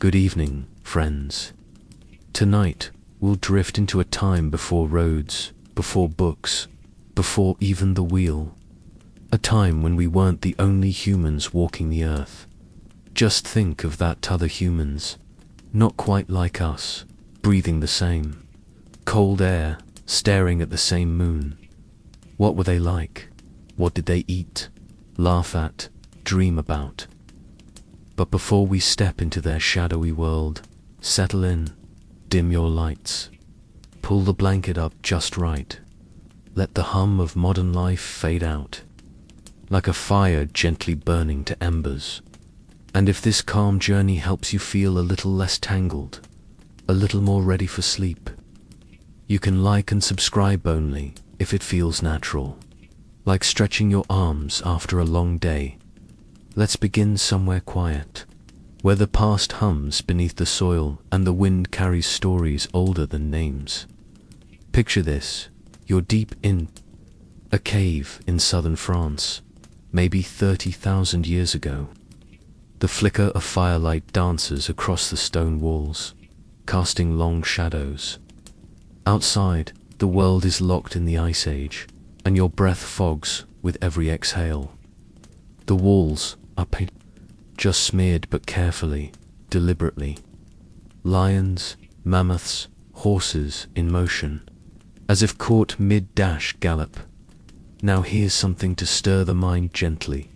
Good evening, friends. Tonight, we'll drift into a time before roads, before books, before even the wheel. A time when we weren't the only humans walking the earth. Just think of that other humans, not quite like us, breathing the same cold air, staring at the same moon. What were they like? What did they eat, laugh at, dream about? But before we step into their shadowy world, settle in, dim your lights, pull the blanket up just right, let the hum of modern life fade out, like a fire gently burning to embers. And if this calm journey helps you feel a little less tangled, a little more ready for sleep, you can like and subscribe only if it feels natural, like stretching your arms after a long day. Let's begin somewhere quiet, where the past hums beneath the soil and the wind carries stories older than names. Picture this, you're deep in a cave in southern France, maybe 30,000 years ago. The flicker of firelight dances across the stone walls, casting long shadows. Outside, the world is locked in the ice age, and your breath fogs with every exhale. The walls are painted, just smeared but carefully, deliberately. Lions, mammoths, horses in motion, as if caught mid-dash gallop. Now here's something to stir the mind gently.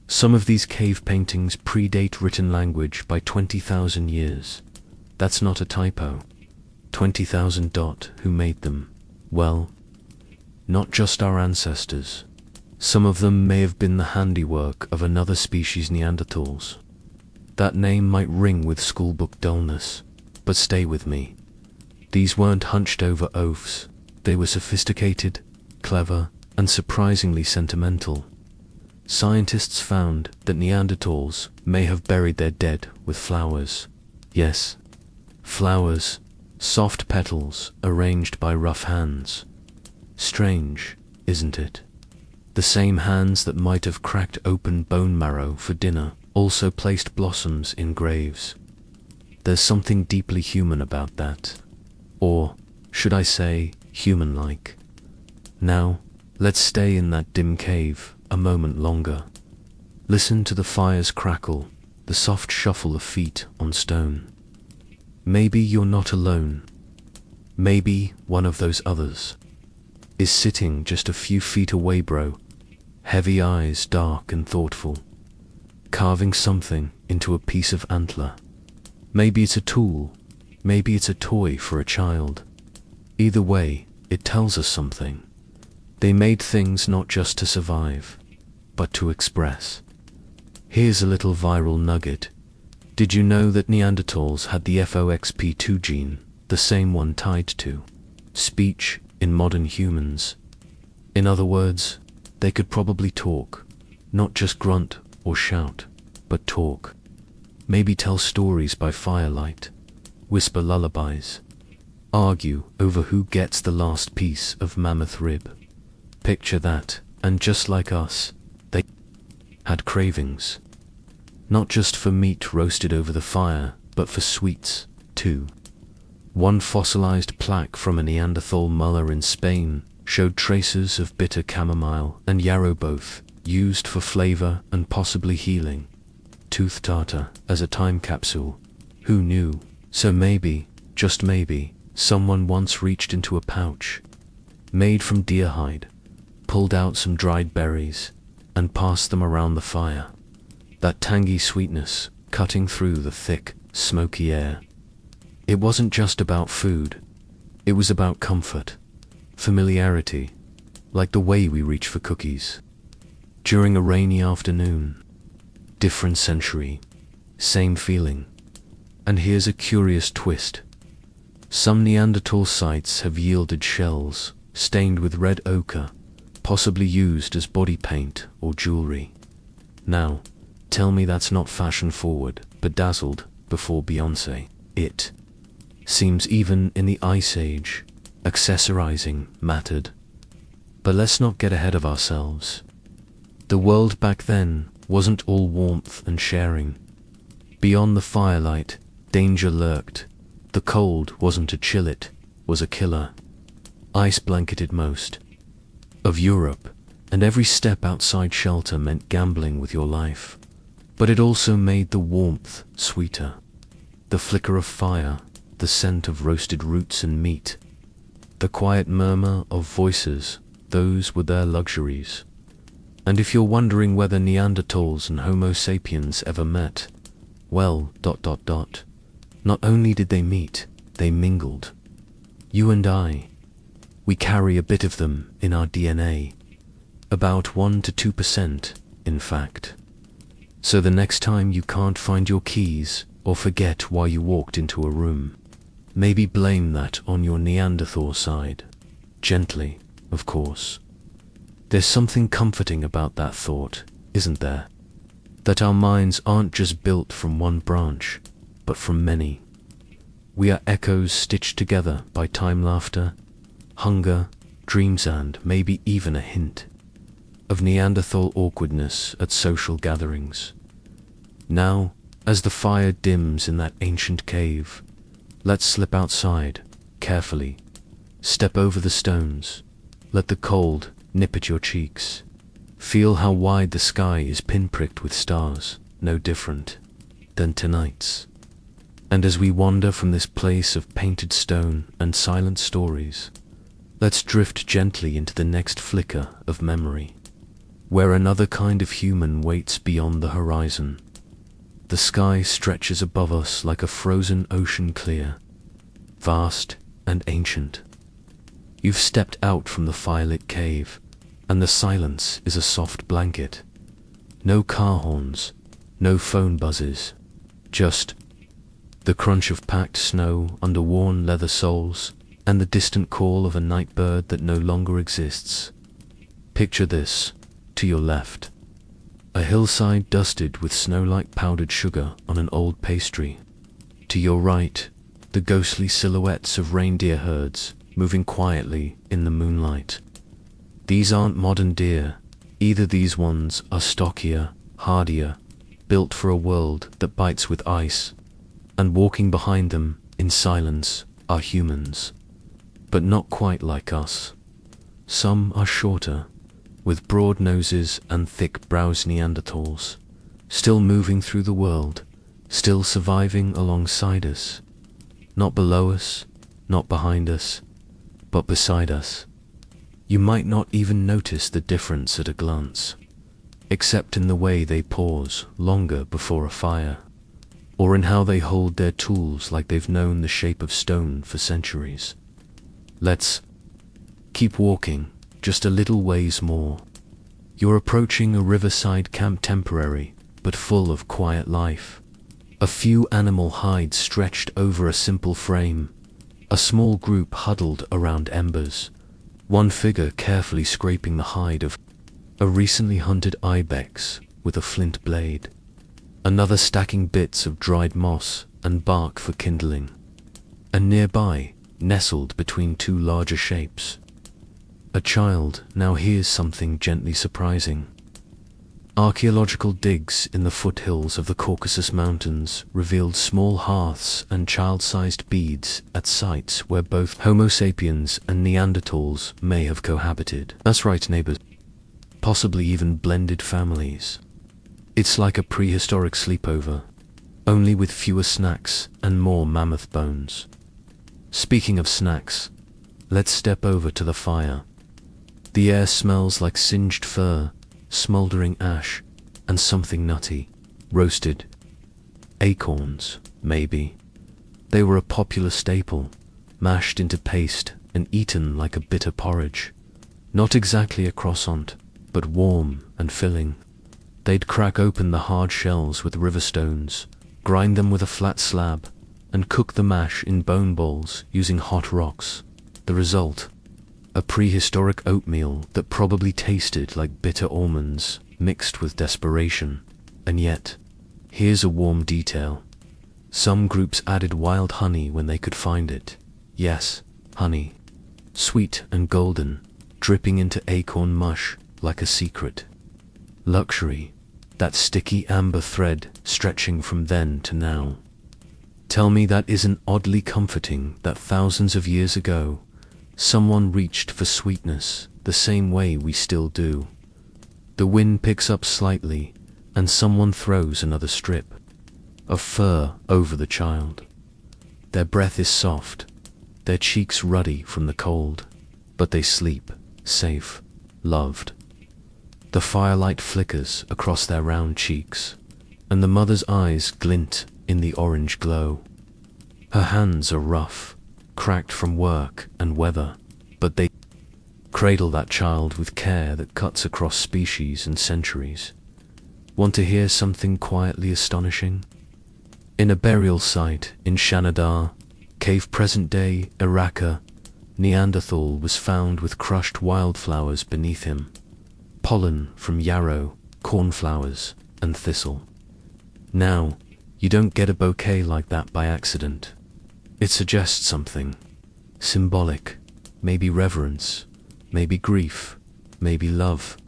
Some of these cave paintings predate written language by 20,000 years. That's not a typo. 20,000. Who made them? Well, not just our ancestors. Some of them may have been the handiwork of another species, Neanderthals. That name might ring with schoolbook dullness, but stay with me. These weren't hunched over oafs. They were sophisticated, clever, and surprisingly sentimental. Scientists found that Neanderthals may have buried their dead with flowers. Yes, flowers, soft petals arranged by rough hands. Strange, isn't it? The same hands that might have cracked open bone marrow for dinner also placed blossoms in graves. There's something deeply human about that. Or, should I say, human-like. Now, let's stay in that dim cave a moment longer. Listen to the fire's crackle, the soft shuffle of feet on stone. Maybe you're not alone. Maybe one of those others is sitting just a few feet away, bro. Heavy eyes, dark and thoughtful, carving something into a piece of antler. Maybe it's a tool, maybe it's a toy for a child. Either way, it tells us something. They made things not just to survive, but to express. Here's a little viral nugget. Did you know that Neanderthals had the FOXP2 gene, the same one tied to speech in modern humans? In other words, they could probably talk, not just grunt or shout, but talk. Maybe tell stories by firelight, whisper lullabies, argue over who gets the last piece of mammoth rib. Picture that, and just like us, they had cravings. Not just for meat roasted over the fire, but for sweets, too. One fossilized plaque from a Neanderthal molar in Spain showed traces of bitter chamomile and yarrow, both used for flavor and possibly healing. Tooth tartar as a time capsule. Who knew? So maybe, just maybe, someone once reached into a pouch made from deer hide, pulled out some dried berries, and passed them around the fire. That tangy sweetness cutting through the thick, smoky air. It wasn't just about food. It was about comfort, familiarity, like the way we reach for cookies during a rainy afternoon. Different century, same feeling. And here's a curious twist. Some Neanderthal sites have yielded shells stained with red ochre, possibly used as body paint or jewelry. Now, tell me that's not fashion forward, bedazzled before Beyoncé. It seems even in the Ice Age, accessorizing mattered. But let's not get ahead of ourselves. The world back then wasn't all warmth and sharing. Beyond the firelight, Danger lurked. The cold wasn't a chill, it was a killer. Ice blanketed most of Europe, and every step outside shelter meant gambling with your life. But it also made the warmth sweeter. The flicker of fire, the scent of roasted roots and meat, the quiet murmur of voices, those were their luxuries. And if you're wondering whether Neanderthals and Homo sapiens ever met, well, not only did they meet, they mingled. You and I, we carry a bit of them in our DNA. About 1 to 2%, in fact. So the next time you can't find your keys or forget why you walked into a room, maybe blame that on your Neanderthal side. Gently, of course. There's something comforting about that thought, isn't there? That our minds aren't just built from one branch, but from many. We are echoes stitched together by time, laughter, hunger, dreams, and maybe even a hint of Neanderthal awkwardness at social gatherings. Now, as the fire dims in that ancient cave, let's slip outside, carefully. Step over the stones. Let the cold nip at your cheeks. Feel how wide the sky is pinpricked with stars, no different than tonight's. And as we wander from this place of painted stone and silent stories, let's drift gently into the next flicker of memory, where another kind of human waits beyond the horizon. The sky stretches above us like a frozen ocean, clear, vast and ancient. You've stepped out from the firelit cave, and the silence is a soft blanket. No car horns, no phone buzzes, just the crunch of packed snow under worn leather soles, and the distant call of a night bird that no longer exists. Picture this. To your left, a hillside dusted with snow like powdered sugar on an old pastry. To your right, the ghostly silhouettes of reindeer herds moving quietly in the moonlight. These aren't modern deer. Either these ones are stockier, hardier, built for a world that bites with ice. And walking behind them, in silence, are humans. But not quite like us. Some are shorter, with broad noses and thick brows, Neanderthals, still moving through the world, still surviving alongside us. Not below us, not behind us, but beside us. You might not even notice the difference at a glance, except in the way they pause longer before a fire, or in how they hold their tools like they've known the shape of stone for centuries. Let's keep walking, just a little ways more. You're approaching a riverside camp, temporary, but full of quiet life. A few animal hides stretched over a simple frame. A small group huddled around embers. One figure carefully scraping the hide of a recently hunted ibex with a flint blade. Another stacking bits of dried moss and bark for kindling. And nearby, nestled between two larger shapes, a child. Now here's something gently surprising. Archaeological digs in the foothills of the Caucasus Mountains revealed small hearths and child-sized beads at sites where both Homo sapiens and Neanderthals may have cohabited. That's right, neighbors. Possibly even blended families. It's like a prehistoric sleepover, only with fewer snacks and more mammoth bones. Speaking of snacks, let's step over to the fire. The air smells like singed fur, smoldering ash, and something nutty. Roasted acorns, maybe. They were a popular staple, mashed into paste and eaten like a bitter porridge. Not exactly a croissant, but warm and filling. They'd crack open the hard shells with river stones, grind them with a flat slab, and cook the mash in bone bowls using hot rocks. The result? A prehistoric oatmeal that probably tasted like bitter almonds mixed with desperation. And yet, here's a warm detail. Some groups added wild honey when they could find it. Yes, honey. Sweet and golden, dripping into acorn mush like a secret. Luxury, that sticky amber thread stretching from then to now. Tell me that isn't oddly comforting, that thousands of years ago, someone reached for sweetness the same way we still do. The wind picks up slightly, and someone throws another strip of fur over the child. Their breath is soft, their cheeks ruddy from the cold, but they sleep, safe, loved. The firelight flickers across their round cheeks, and the mother's eyes glint in the orange glow. Her hands are rough, cracked from work and weather, but they cradle that child with care that cuts across species and centuries. Want to hear something quietly astonishing? In a burial site in Shanidar, cave present-day Iraq, Neanderthal was found with crushed wildflowers beneath him, pollen from yarrow, cornflowers, and thistle. Now, you don't get a bouquet like that by accident. It suggests something symbolic, maybe reverence, maybe grief, maybe love,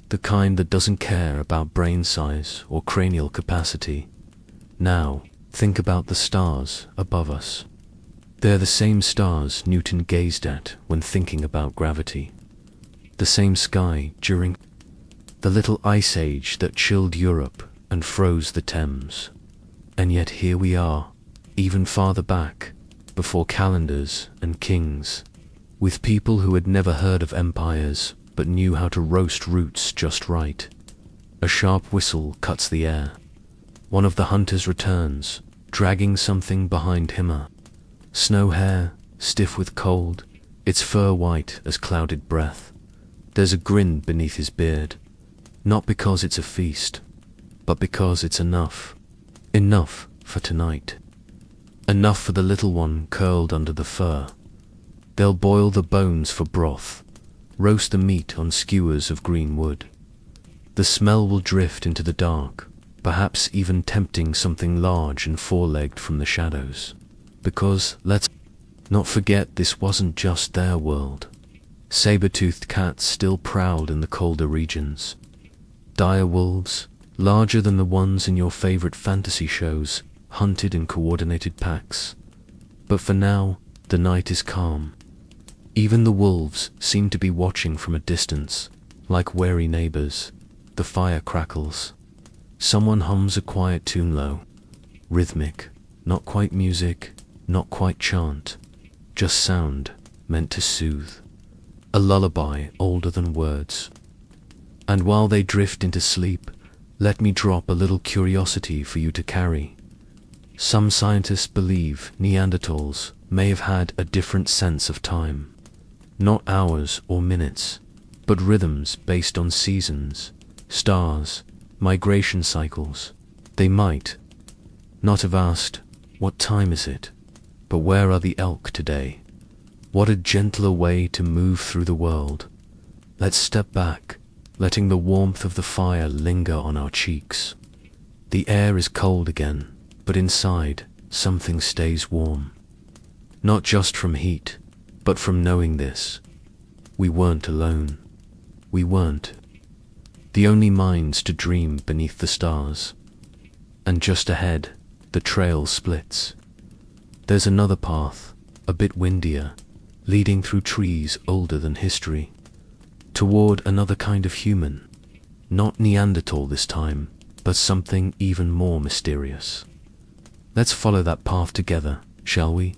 the kind that doesn't care about brain size or cranial capacity. Now, think about the stars above us. They're the same stars Newton gazed at when thinking about gravity. The same sky during the little ice age that chilled Europe and froze the Thames. And yet here we are, even farther back, before calendars and kings, with people who had never heard of empires but knew how to roast roots just right. A sharp whistle cuts the air. One of the hunters returns, dragging something behind him. Snow hair, stiff with cold, its fur white as clouded breath. There's a grin beneath his beard, not because it's a feast, but because it's enough. Enough for tonight. Enough for the little one curled under the fur. They'll boil the bones for broth, roast the meat on skewers of green wood. The smell will drift into the dark, perhaps even tempting something large and four-legged from the shadows. Because, let's not forget, this wasn't just their world. Saber-toothed cats still prowled in the colder regions. Dire wolves, larger than the ones in your favorite fantasy shows, hunted in coordinated packs. But for now, the night is calm. Even the wolves seem to be watching from a distance, like wary neighbors. The fire crackles. Someone hums a quiet tune low, rhythmic, not quite music, not quite chant, just sound meant to soothe. A lullaby older than words. And while they drift into sleep, let me drop a little curiosity for you to carry. Some scientists believe Neanderthals may have had a different sense of time. Not hours or minutes, but rhythms based on seasons, stars, migration cycles. They might not have asked, "What time is it?" but "Where are the elk today?" What a gentler way to move through the world. Let's step back, letting the warmth of the fire linger on our cheeks. The air is cold again, but inside, something stays warm. Not just from heat, but from knowing this. We weren't alone. We weren't the only minds to dream beneath the stars. And just ahead, the trail splits. There's another path, a bit windier, leading through trees older than history, toward another kind of human. Not Neanderthal this time, but something even more mysterious. Let's follow that path together, shall we?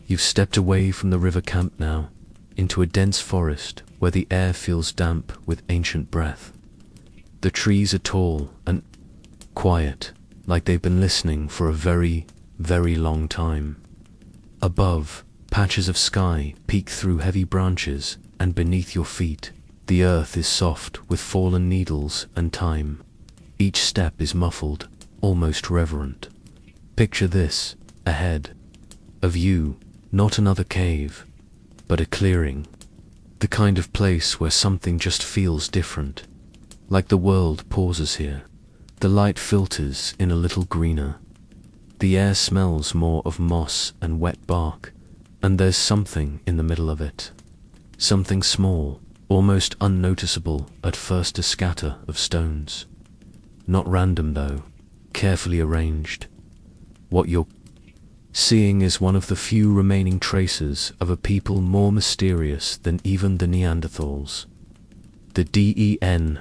You've stepped away from the river camp now, into a dense forest where the air feels damp with ancient breath. The trees are tall and quiet, like they've been listening for a very, very long time. Above, patches of sky peek through heavy branches, and beneath your feet, the earth is soft with fallen needles and time. Each step is muffled, almost reverent. Picture this, ahead of you, not another cave, but a clearing. The kind of place where something just feels different. Like the world pauses here. The light filters in a little greener. The air smells more of moss and wet bark, and there's something in the middle of it. Something small, almost unnoticeable at first, a scatter of stones. Not random though, carefully arranged. What you're Seeing is one of the few remaining traces of a people more mysterious than even the Neanderthals. The Denisovans.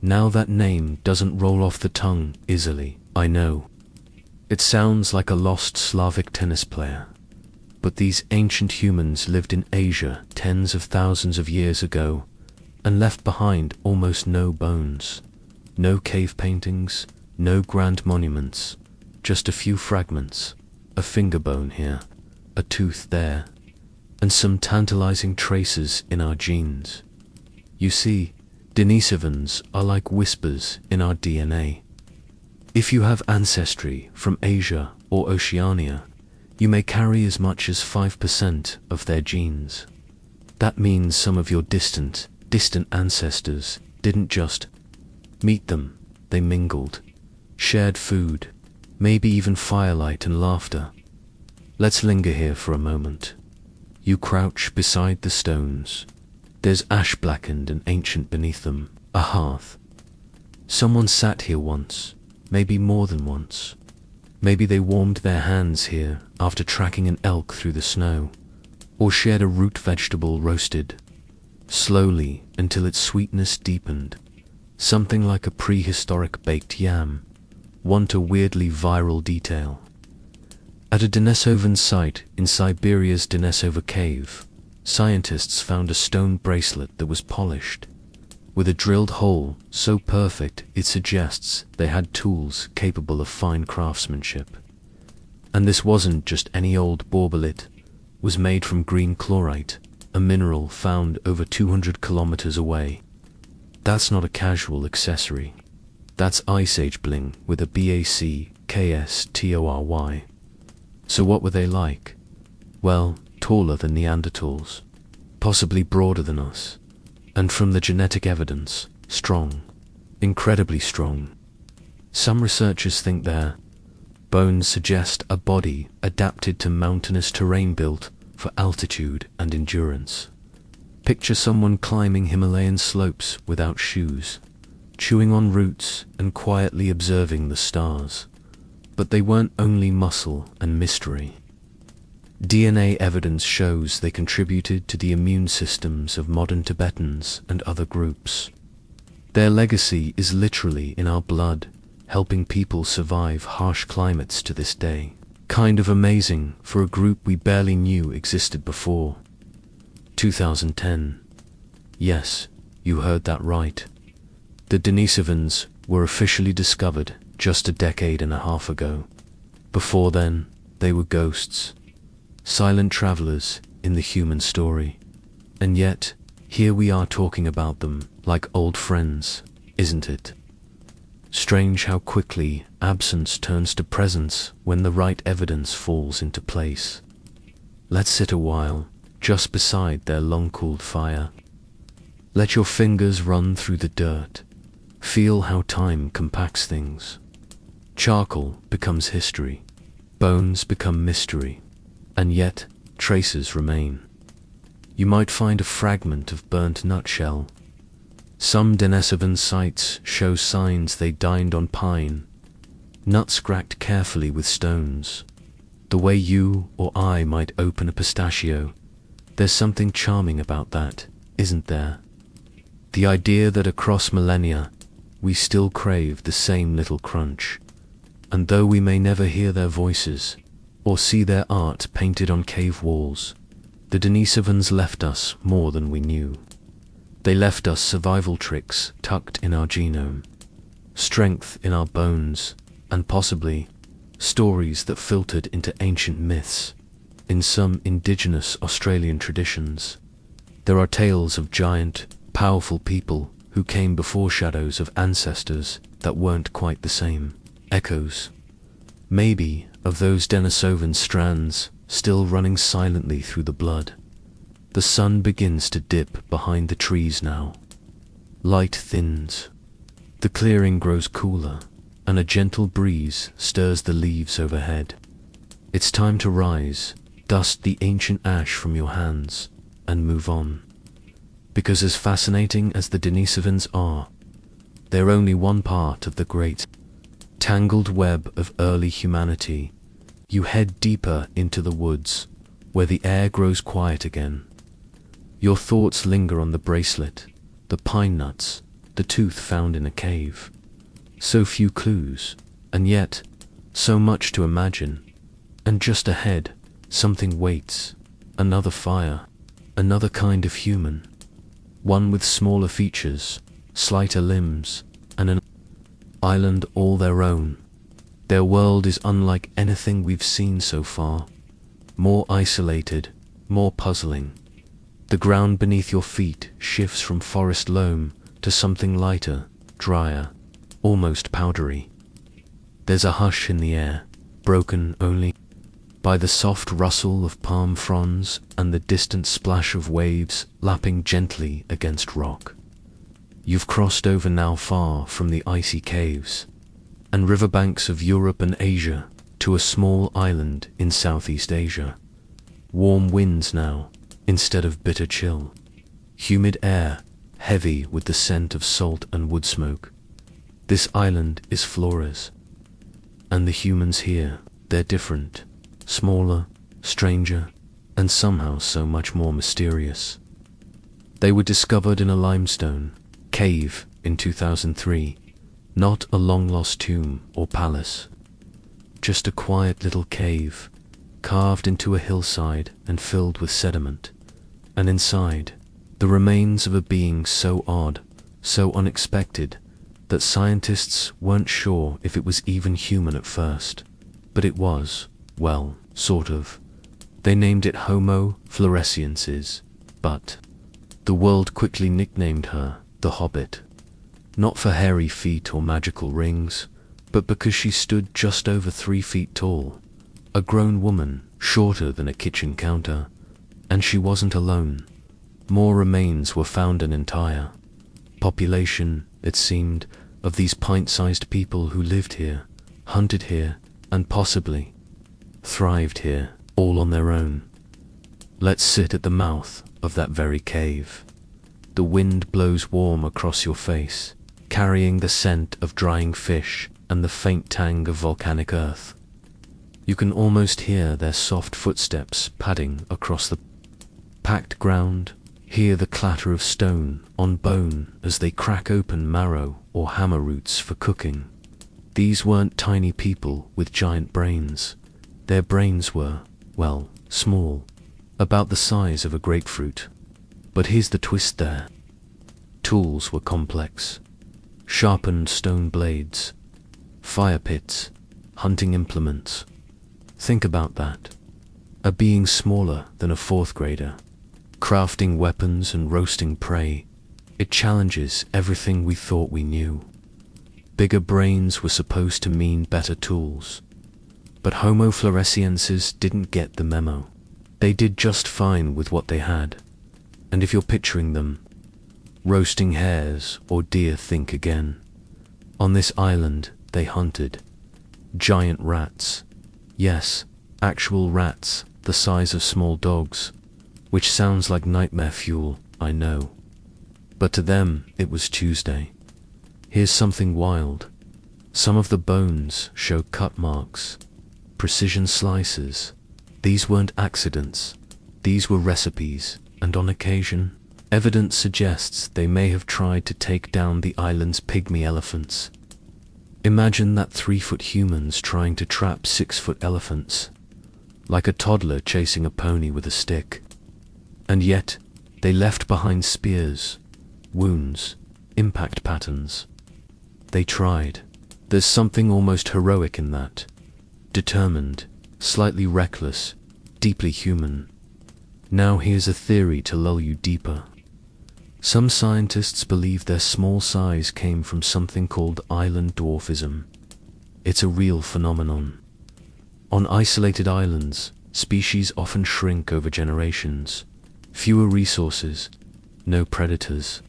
Now that name doesn't roll off the tongue easily, I know. It sounds like a lost Slavic tennis player. But these ancient humans lived in Asia tens of thousands of years ago and left behind almost no bones. No cave paintings, no grand monuments, just a few fragments, a finger bone here, a tooth there, and some tantalizing traces in our genes. You see, Denisovans are like whispers in our DNA. If you have ancestry from Asia or Oceania, you may carry as much as 5% of their genes. That means some of your distant ancestors didn't just meet them, they mingled, shared food, maybe even firelight and laughter. Let's linger here for a moment. You crouch beside the stones. There's ash blackened and ancient beneath them, a hearth. Someone sat here once, maybe more than once. Maybe they warmed their hands here after tracking an elk through the snow, or shared a root vegetable roasted, slowly until its sweetness deepened, something like a prehistoric baked yam. Want a weirdly viral detail. At a Denisovan site in Siberia's Denisova cave, scientists found a stone bracelet that was polished, with a drilled hole so perfect it suggests they had tools capable of fine craftsmanship. And this wasn't just any old baubelit, was made from green chlorite, a mineral found over 200 kilometers away. That's not a casual accessory. That's Ice Age bling with a BACKSTORY. So what were they like? Well, taller than Neanderthals, possibly broader than us, and from the genetic evidence, strong, incredibly strong. Some researchers think their bones suggest a body adapted to mountainous terrain built for altitude and endurance. Picture someone climbing Himalayan slopes without shoes, chewing on roots and quietly observing the stars. But they weren't only muscle and mystery. DNA evidence shows they contributed to the immune systems of modern Tibetans and other groups. Their legacy is literally in our blood, helping people survive harsh climates to this day. Kind of amazing for a group we barely knew existed before. 2010. Yes, you heard that right. The Denisovans were officially discovered just a decade and a half ago. Before then, they were ghosts, silent travelers in the human story. And yet, here we are talking about them like old friends, isn't it? Strange how quickly absence turns to presence when the right evidence falls into place. Let's sit a while, just beside their long-cooled fire. Let your fingers run through the dirt. Feel how time compacts things. Charcoal becomes history. Bones become mystery. And yet, traces remain. You might find a fragment of burnt nutshell. Some Denisovan sites show signs they dined on pine, nuts cracked carefully with stones. The way you or I might open a pistachio. There's something charming about that, isn't there? The idea that across millennia, we still crave the same little crunch. And though we may never hear their voices, or see their art painted on cave walls, the Denisovans left us more than we knew. They left us survival tricks tucked in our genome, strength in our bones, and possibly stories that filtered into ancient myths. In some indigenous Australian traditions, there are tales of giant, powerful people who came before shadows of ancestors that weren't quite the same. Echoes, maybe, of those Denisovan strands still running silently through the blood. The sun begins to dip behind the trees now. Light thins. The clearing grows cooler, and a gentle breeze stirs the leaves overhead. It's time to rise, dust the ancient ash from your hands, and move on. Because as fascinating as the Denisovans are, they're only one part of the great tangled web of early humanity, you head deeper into the woods, where the air grows quiet again. Your thoughts linger on the bracelet, the pine nuts, the tooth found in a cave. So few clues, and yet so much to imagine. And just ahead, something waits, another fire, another kind of human, one with smaller features, slighter limbs, and an island all their own. Their world is unlike anything we've seen so far, more isolated, more puzzling. The ground beneath your feet shifts from forest loam to something lighter, drier, almost powdery. There's a hush in the air, broken only by the soft rustle of palm fronds and the distant splash of waves lapping gently against rock. You've crossed over now far from the icy caves and riverbanks of Europe and Asia to a small island in Southeast Asia. Warm winds now, instead of bitter chill. Humid air, heavy with the scent of salt and wood smoke. This island is Flora's. And the humans here, they're different. Smaller, stranger, and somehow so much more mysterious. They were discovered in a limestone cave in 2003, not a long-lost tomb or palace. Just a quiet little cave, carved into a hillside and filled with sediment. And inside, the remains of a being so odd, so unexpected, that scientists weren't sure if it was even human at first. But it was. Well, sort of. They named it Homo floresiensis, but the world quickly nicknamed her the Hobbit. Not for hairy feet or magical rings, but because she stood just over 3 feet tall, a grown woman, shorter than a kitchen counter. And she wasn't alone. More remains were found, an entire population, it seemed, of these pint-sized people who lived here, hunted here, and possibly thrived here, all on their own. Let's sit at the mouth of that very cave. The wind blows warm across your face, carrying the scent of drying fish and the faint tang of volcanic earth. You can almost hear their soft footsteps padding across the packed ground, hear the clatter of stone on bone as they crack open marrow or hammer roots for cooking. These weren't tiny people with giant brains. Their brains were, well, small, about the size of a grapefruit. But here's the twist there. Tools were complex. Sharpened stone blades, fire pits, hunting implements. Think about that. A being smaller than a 4th grader, crafting weapons and roasting prey. It challenges everything we thought we knew. Bigger brains were supposed to mean better tools. But Homo floresiensis didn't get the memo. They did just fine with what they had. And if you're picturing them, roasting hares or deer, think again. On this island, they hunted giant rats. Yes, actual rats, the size of small dogs, which sounds like nightmare fuel, I know. But to them, it was Tuesday. Here's something wild. Some of the bones show cut marks, precision slices. These weren't accidents. These were recipes, and on occasion, evidence suggests they may have tried to take down the island's pygmy elephants. Imagine that 3-foot humans trying to trap 6-foot elephants, like a toddler chasing a pony with a stick. And yet, they left behind spears, wounds, impact patterns. They tried. There's something almost heroic in that. Determined, slightly reckless, deeply human. Now here's a theory to lull you deeper. Some scientists believe their small size came from something called island dwarfism. It's a real phenomenon. On isolated islands, species often shrink over generations. Fewer resources, no predators.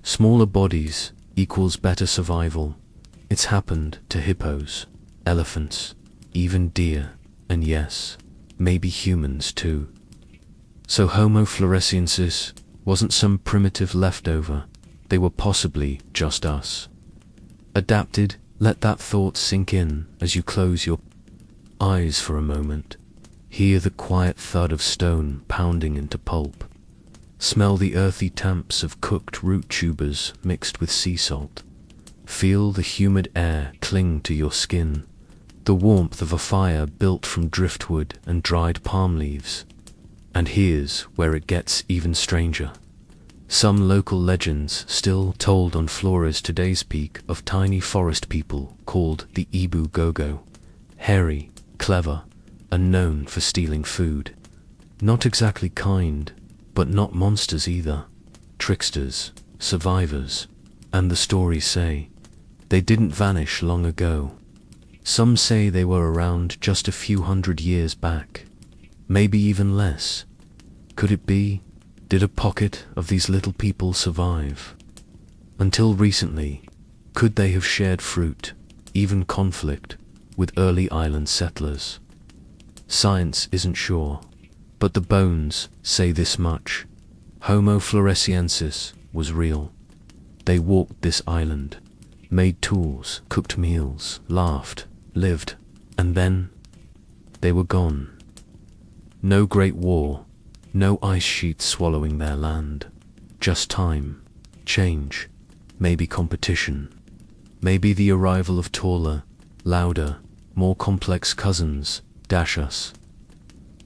Smaller bodies equals better survival. It's happened to hippos, elephants, even deer, and yes, maybe humans too. So Homo floresiensis wasn't some primitive leftover. They were possibly just us. Adapted, Let that thought sink in as you close your eyes for a moment. Hear the quiet thud of stone pounding into pulp. Smell the earthy tamps of cooked root tubers mixed with sea salt. Feel the humid air cling to your skin, the warmth of a fire built from driftwood and dried palm leaves. And here's where it gets even stranger. Some local legends still told on Flores today's peak of tiny forest people called the Ibu Gogo, hairy, clever, and known for stealing food. Not exactly kind, but not monsters either. Tricksters, survivors, and the stories say they didn't vanish long ago. Some say they were around just a few hundred years back, maybe even less. Could it be? Did a pocket of these little people survive? Until recently, could they have shared fruit, even conflict, with early island settlers? Science isn't sure, but the bones say this much. Homo floresiensis was real. They walked this island, made tools, cooked meals, laughed, lived, and then they were gone. No great war, no ice sheet swallowing their land. Just time, change, maybe competition, maybe the arrival of taller, louder, more complex cousins dash us.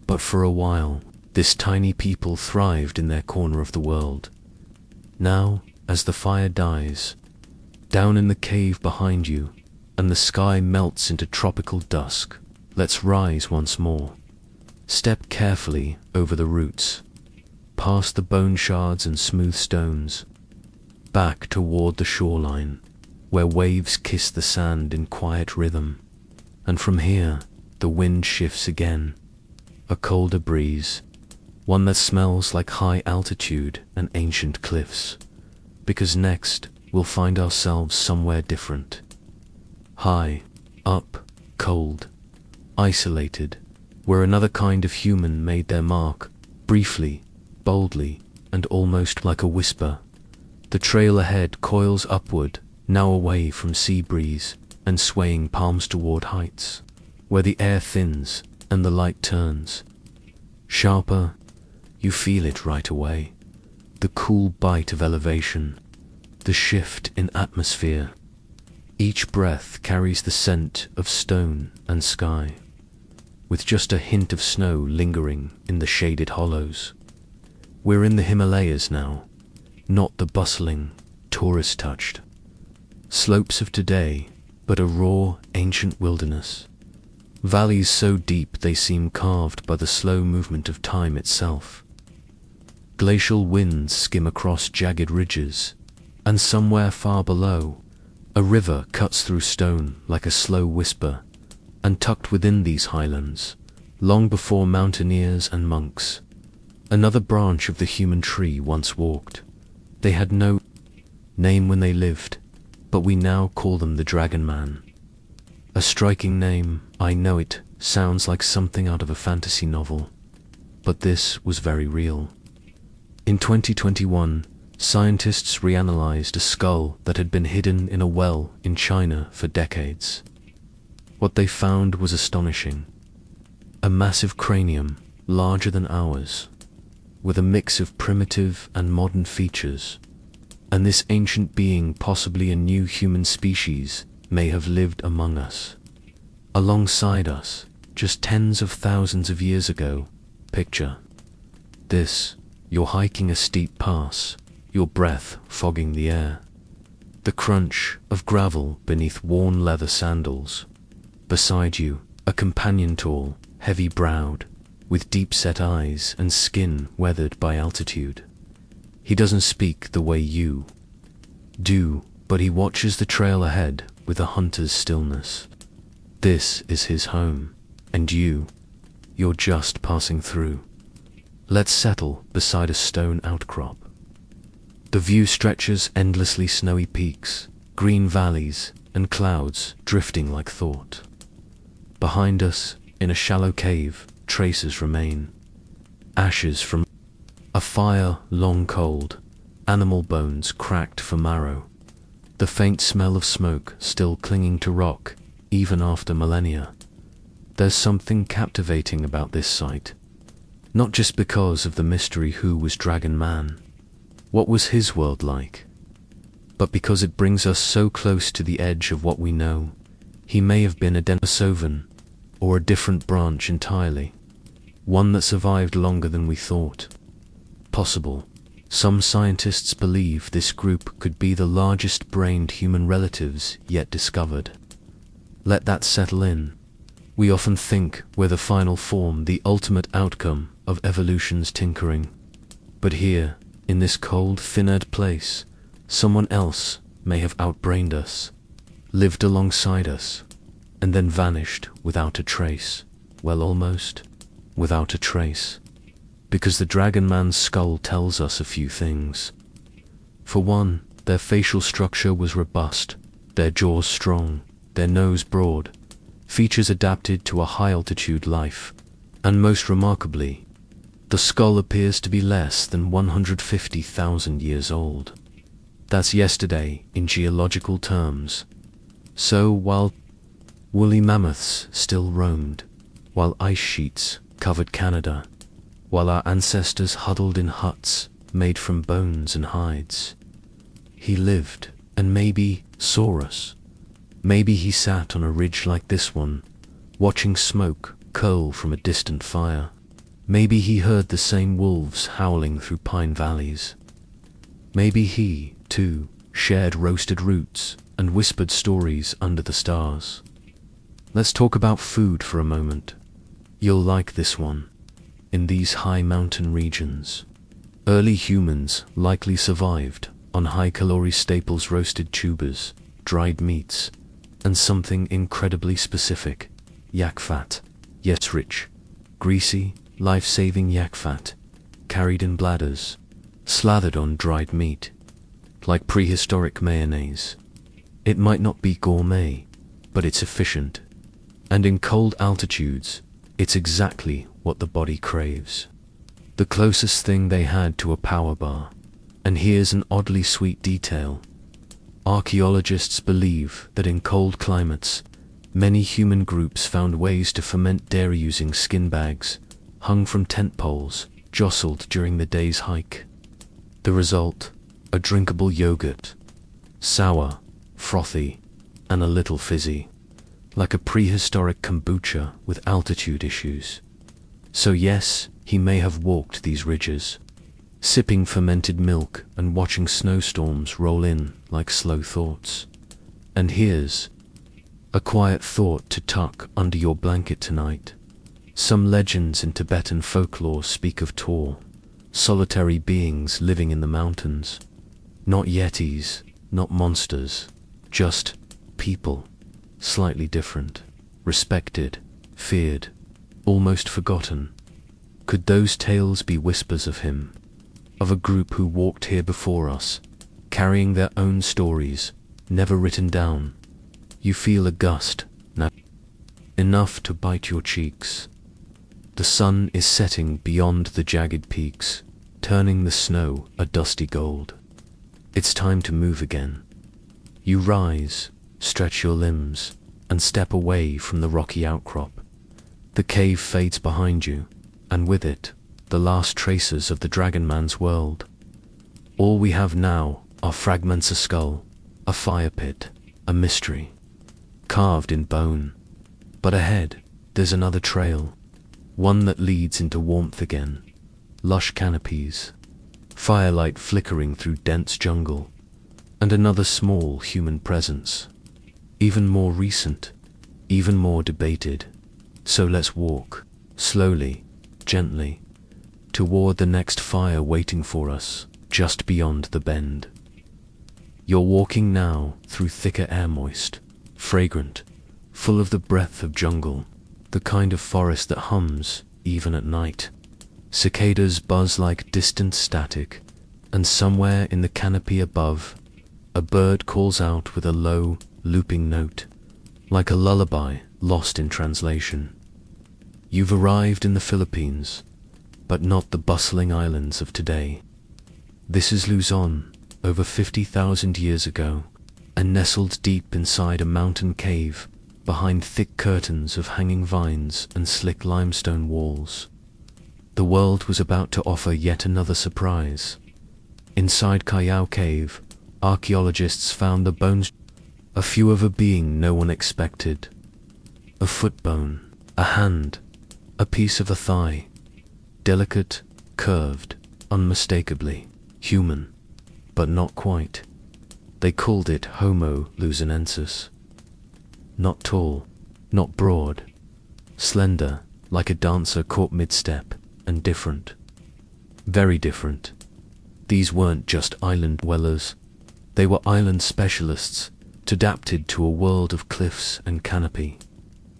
But for a while, this tiny people thrived in their corner of the world. Now, as the fire dies, down in the cave behind you, and the sky melts into tropical dusk, let's rise once more. Step carefully over the roots, past the bone shards and smooth stones, back toward the shoreline, where waves kiss the sand in quiet rhythm. And from here, the wind shifts again, a colder breeze, one that smells like high altitude and ancient cliffs, because next we'll find ourselves somewhere different. High, up, cold, isolated, where another kind of human made their mark, briefly, boldly, and almost like a whisper. The trail ahead coils upward, now away from sea breeze, and swaying palms toward heights, where the air thins and the light turns. Sharper, you feel it right away. The cool bite of elevation, the shift in atmosphere. Each breath carries the scent of stone and sky, with just a hint of snow lingering in the shaded hollows. We're in the Himalayas now, not the bustling, tourist-touched slopes of today, but a raw, ancient wilderness. Valleys so deep they seem carved by the slow movement of time itself. Glacial winds skim across jagged ridges, and somewhere far below, a river cuts through stone like a slow whisper. And tucked within these highlands, long before mountaineers and monks, another branch of the human tree once walked. They had no name when they lived, but we now call them the Dragon Man. A striking name, I know it sounds like something out of a fantasy novel, but this was very real. In 2021, scientists reanalyzed a skull that had been hidden in a well in China for decades. What they found was astonishing. A massive cranium, larger than ours, with a mix of primitive and modern features. And this ancient being, possibly a new human species, may have lived among us, alongside us, just tens of thousands of years ago. Picture this: you're hiking a steep pass, your breath fogging the air. The crunch of gravel beneath worn leather sandals. Beside you, a companion tall, heavy-browed, with deep-set eyes and skin weathered by altitude. He doesn't speak the way you do, but he watches the trail ahead with a hunter's stillness. This is his home, and you're just passing through. Let's settle beside a stone outcrop. The view stretches endlessly snowy peaks, green valleys, and clouds drifting like thought. Behind us, in a shallow cave, traces remain. Ashes from a fire long cold, animal bones cracked for marrow. the faint smell of smoke still clinging to rock, even after millennia. There's something captivating about this sight, not just because of the mystery who was Dragon Man, what was his world like, but because it brings us so close to the edge of what we know. He may have been a Denisovan, or a different branch entirely, one that survived longer than we thought possible. Some scientists believe this group could be the largest-brained human relatives yet discovered. Let that settle in. We often think we're the final form, the ultimate outcome of evolution's tinkering. But here, in this cold, thin-aired place, someone else may have outbrained us, lived alongside us, and then vanished without a trace. Well, almost without a trace. Because the Dragon Man's skull tells us a few things. For one, their facial structure was robust, their jaws strong, their nose broad, features adapted to a high-altitude life, and most remarkably, the skull appears to be less than 150,000 years old. That's yesterday in geological terms. So while woolly mammoths still roamed, while ice sheets covered Canada, while our ancestors huddled in huts made from bones and hides, he lived and maybe saw us. Maybe he sat on a ridge like this one, watching smoke curl from a distant fire. Maybe he heard the same wolves howling through pine valleys. Maybe he, too, shared roasted roots and whispered stories under the stars. Let's talk about food for a moment. You'll like this one. In these high mountain regions, early humans likely survived on high-calorie staples, roasted tubers, dried meats, and something incredibly specific, yak fat. Yet rich, greasy, life-saving yak fat, carried in bladders, slathered on dried meat, like prehistoric mayonnaise. It might not be gourmet, but it's efficient. And in cold altitudes, it's exactly what the body craves. The closest thing they had to a power bar. And here's an oddly sweet detail. Archaeologists believe that in cold climates, many human groups found ways to ferment dairy using skin bags, hung from tent poles, jostled during the day's hike. The result, a drinkable yogurt. Sour, frothy, and a little fizzy. Like a prehistoric kombucha with altitude issues. So yes, he may have walked these ridges, sipping fermented milk and watching snowstorms roll in like slow thoughts. And here's a quiet thought to tuck under your blanket tonight. Some legends in Tibetan folklore speak of Tor, solitary beings living in the mountains. Not yetis, not monsters, just people, slightly different, respected, feared, almost forgotten. Could those tales be whispers of him, of a group who walked here before us, carrying their own stories, never written down? You feel a gust, now, enough to bite your cheeks. The sun is setting beyond the jagged peaks, turning the snow a dusty gold. It's time to move again. You rise, stretch your limbs, and step away from the rocky outcrop. The cave fades behind you, and with it, the last traces of the Dragon Man's world. All we have now are fragments of skull, a fire pit, a mystery, carved in bone. But ahead, there's another trail, one that leads into warmth again. Lush canopies, firelight flickering through dense jungle, and another small human presence. Even more recent, even more debated. So let's walk, slowly, gently, toward the next fire waiting for us, just beyond the bend. You're walking now through thicker air, moist, fragrant, full of the breath of jungle, the kind of forest that hums even at night. Cicadas buzz like distant static, and somewhere in the canopy above, a bird calls out with a low, looping note, like a lullaby lost in translation. You've arrived in the Philippines, but not the bustling islands of today. This is Luzon, over 50,000 years ago, and nestled deep inside a mountain cave, behind thick curtains of hanging vines and slick limestone walls. The world was about to offer yet another surprise. Inside Callao Cave, archaeologists found the bones, a few of a being no one expected. A foot bone, a hand, a piece of a thigh. Delicate, curved, unmistakably human, but not quite. They called it Homo luzonensis. Not tall, not broad, slender, like a dancer caught mid-step, and different. Very different. These weren't just island dwellers. They were island specialists, adapted to a world of cliffs and canopy,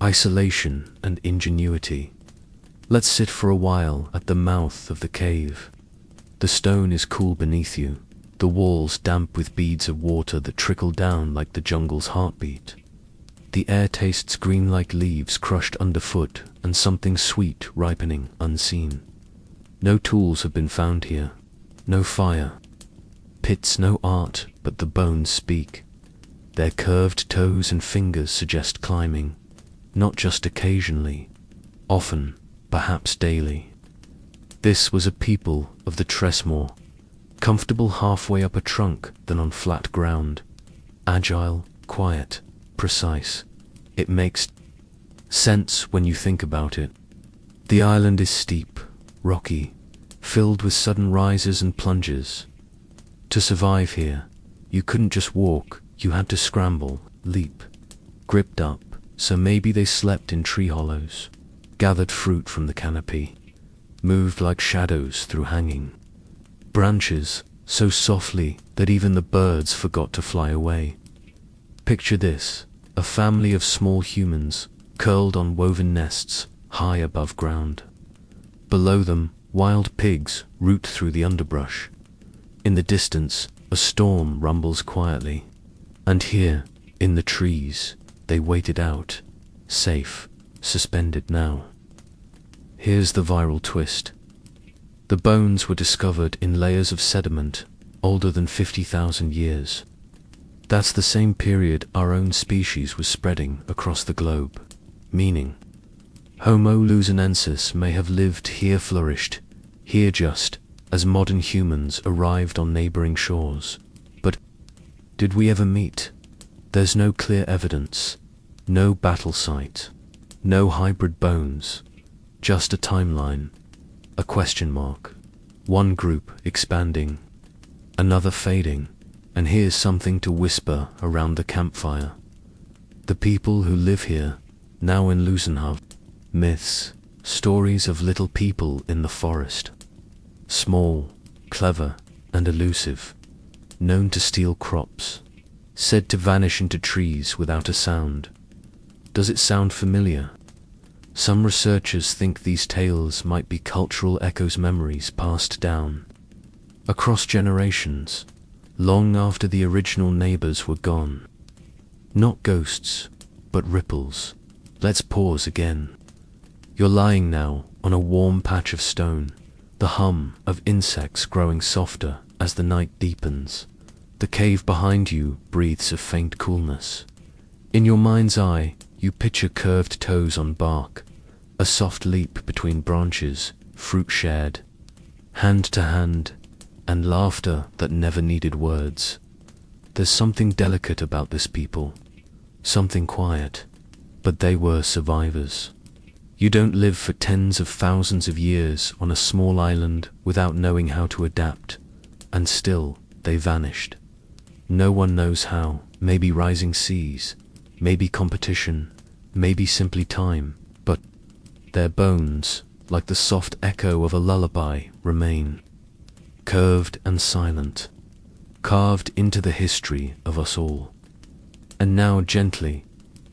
isolation and ingenuity. Let's sit for a while at the mouth of the cave. The stone is cool beneath you, the walls damp with beads of water that trickle down like the jungle's heartbeat. The air tastes green like leaves crushed underfoot and something sweet ripening unseen. No tools have been found here, no fire. Pits, no art, but the bones speak. Their curved toes and fingers suggest climbing, not just occasionally, often, perhaps daily. This was a people of the Tresmore, comfortable halfway up a trunk than on flat ground. Agile, quiet, precise. It makes sense when you think about it. The island is steep, rocky, filled with sudden rises and plunges. To survive here, you couldn't just walk, you had to scramble, leap, gripped up, so maybe they slept in tree hollows, gathered fruit from the canopy, moved like shadows through hanging branches, so softly that even the birds forgot to fly away. Picture this, a family of small humans, curled on woven nests, high above ground. Below them, wild pigs root through the underbrush. In the distance, a storm rumbles quietly. And here, in the trees, they waited out, safe, suspended now. Here's the viral twist. The bones were discovered in layers of sediment, older than 50,000 years. That's the same period our own species was spreading across the globe, meaning Homo luzonensis may have lived here, flourished here just as modern humans arrived on neighboring shores. But did we ever meet? There's no clear evidence, no battle site, no hybrid bones, just a timeline, a question mark. One group expanding, another fading, and here's something to whisper around the campfire. The people who live here, now in Lusenhav, myths, stories of little people in the forest. Small, clever, and elusive, known to steal crops, said to vanish into trees without a sound. Does it sound familiar? Some researchers think these tales might be cultural echoes, memories passed down across generations, long after the original neighbors were gone. Not ghosts, but ripples. Let's pause again. You're lying now on a warm patch of stone, the hum of insects growing softer as the night deepens. The cave behind you breathes a faint coolness. In your mind's eye, you picture curved toes on bark, a soft leap between branches, fruit shared, hand to hand, and laughter that never needed words. There's something delicate about this people, something quiet, but they were survivors. You don't live for tens of thousands of years on a small island without knowing how to adapt, and still they vanished. No one knows how, maybe rising seas, maybe competition, maybe simply time, but their bones, like the soft echo of a lullaby, remain, curved and silent, carved into the history of us all. And now gently,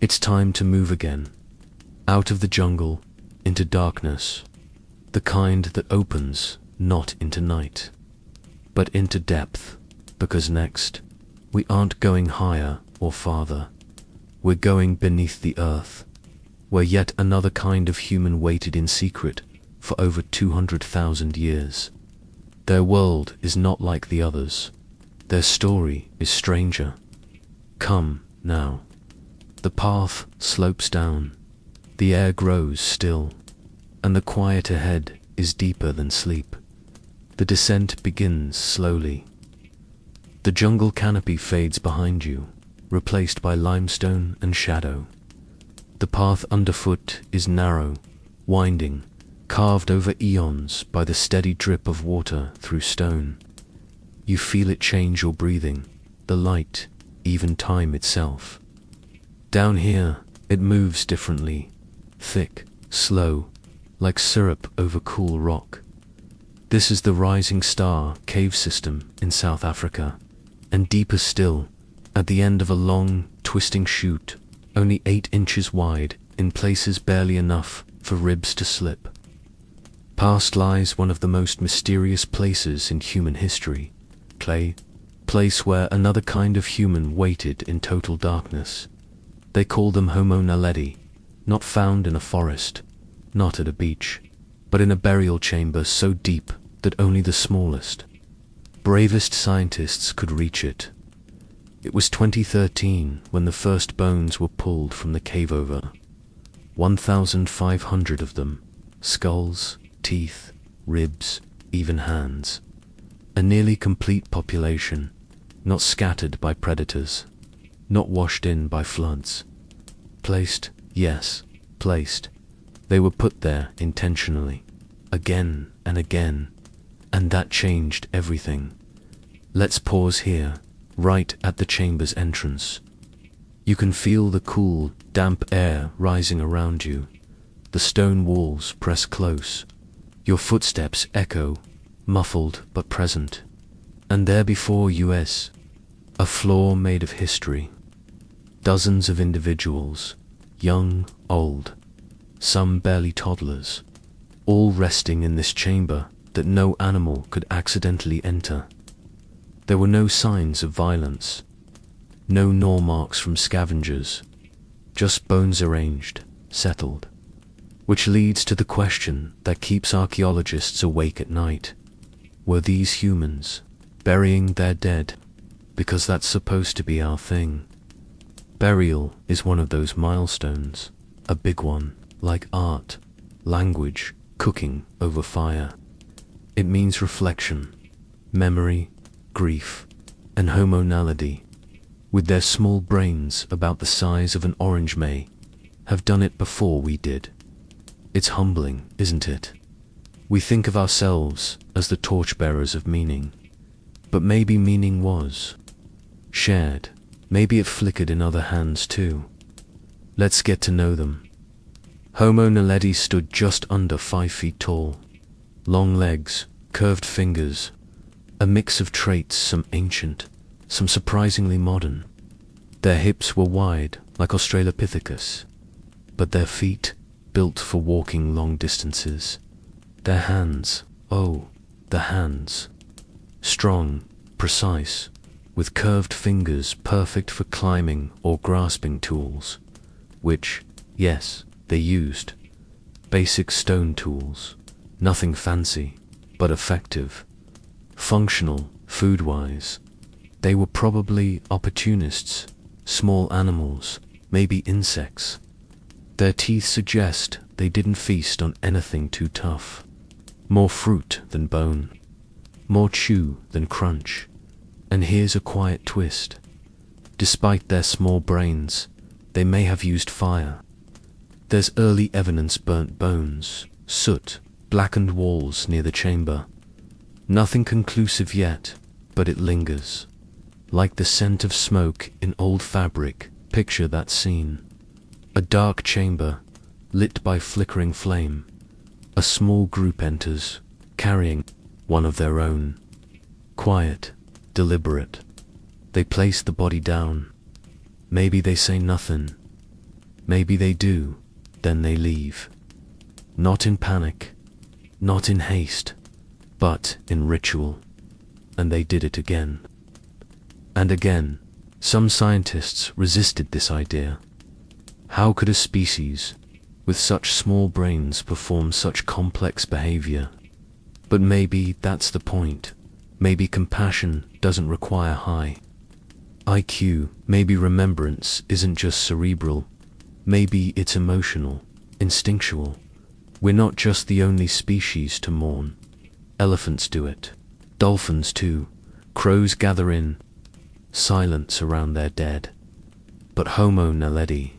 it's time to move again. Out of the jungle, into darkness, the kind that opens not into night, but into depth, because next, we aren't going higher or farther, we're going beneath the earth, where yet another kind of human waited in secret for over 200,000 years. Their world is not like the others, their story is stranger. Come, now. The path slopes down, the air grows still, and the quiet ahead is deeper than sleep. The descent begins slowly. The jungle canopy fades behind you, replaced by limestone and shadow. The path underfoot is narrow, winding, carved over eons by the steady drip of water through stone. You feel it change your breathing, the light, even time itself. Down here, it moves differently, thick, slow, like syrup over cool rock. This is the Rising Star cave system in South Africa, and deeper still, at the end of a long, twisting chute, only 8 inches wide, in places barely enough for ribs to slip. Past lies one of the most mysterious places in human history, clay, place where another kind of human waited in total darkness. They call them Homo naledi, not found in a forest, not at a beach, but in a burial chamber so deep that only the smallest, bravest scientists could reach it. It was 2013 when the first bones were pulled from the cave, over 1,500 of them, skulls, teeth, ribs, even hands. A nearly complete population, not scattered by predators, not washed in by floods. Placed, yes, placed. They were put there intentionally, again and again, and that changed everything. Let's pause here, right at the chamber's entrance. You can feel the cool, damp air rising around you. The stone walls press close. Your footsteps echo, muffled but present. And there before you is a floor made of history. Dozens of individuals, young, old, some barely toddlers, all resting in this chamber that no animal could accidentally enter. There were no signs of violence, no gnaw marks from scavengers, just bones arranged, settled. Which leads to the question that keeps archaeologists awake at night. Were these humans burying their dead? Because that's supposed to be our thing. Burial is one of those milestones, a big one, like art, language, cooking over fire. It means reflection, memory, grief, and Homo naledi, with their small brains about the size of an orange may, have done it before we did. It's humbling, isn't it? We think of ourselves as the torchbearers of meaning, but maybe meaning was shared. Maybe it flickered in other hands too. Let's get to know them. Homo naledi stood just under 5 feet tall. Long legs, curved fingers, a mix of traits, some ancient, some surprisingly modern. Their hips were wide, like Australopithecus, but their feet built for walking long distances. Their hands, oh, the hands. Strong, precise, with curved fingers perfect for climbing or grasping tools, which, yes, they used. Basic stone tools, nothing fancy, but effective. Functional, food-wise. They were probably opportunists, small animals, maybe insects. Their teeth suggest they didn't feast on anything too tough. More fruit than bone, more chew than crunch. And here's a quiet twist. Despite their small brains, they may have used fire. There's early evidence: burnt bones, soot, blackened walls near the chamber. Nothing conclusive yet, but it lingers. Like the scent of smoke in old fabric, picture that scene. A dark chamber, lit by flickering flame. A small group enters, carrying one of their own. Quiet, deliberate. They place the body down. Maybe they say nothing. Maybe they do, then they leave. Not in panic, not in haste, but in ritual. And they did it again. And again. Some scientists resisted this idea. How could a species with such small brains perform such complex behavior? But maybe that's the point. Maybe compassion doesn't require high IQ, maybe remembrance isn't just cerebral, maybe it's emotional, instinctual. We're not just the only species to mourn. Elephants do it. Dolphins too. Crows gather in silence around their dead. But Homo naledi,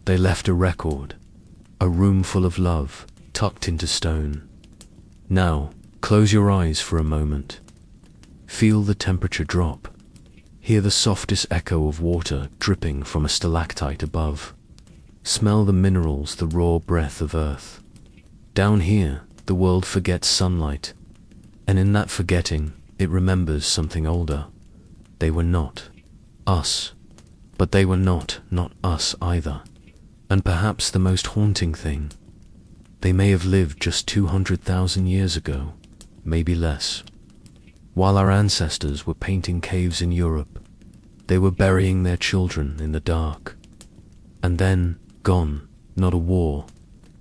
they left a record, a room full of love, tucked into stone. Now, close your eyes for a moment. Feel the temperature drop. Hear the softest echo of water dripping from a stalactite above. Smell the minerals, the raw breath of earth. Down here, the world forgets sunlight, and in that forgetting, it remembers something older. They were not us, but they were not us either. And perhaps the most haunting thing, they may have lived just 200,000 years ago, maybe less. While our ancestors were painting caves in Europe, they were burying their children in the dark. And then, gone, not a war,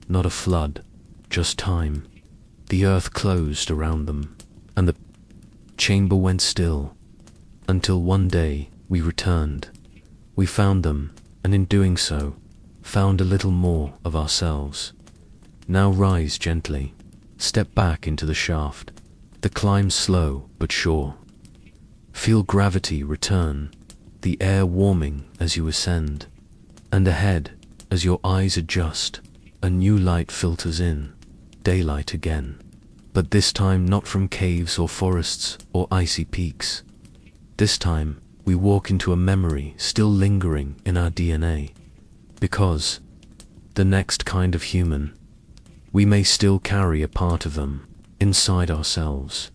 not a flood, just time. The earth closed around them, and the chamber went still, until one day we returned. We found them, and in doing so, found a little more of ourselves. Now rise gently, step back into the shaft. The climb's slow but sure. Feel gravity return, the air warming as you ascend. And ahead, as your eyes adjust, a new light filters in, daylight again. But this time not from caves or forests or icy peaks. This time we walk into a memory still lingering in our DNA. Because, the next kind of human, we may still carry a part of them inside ourselves.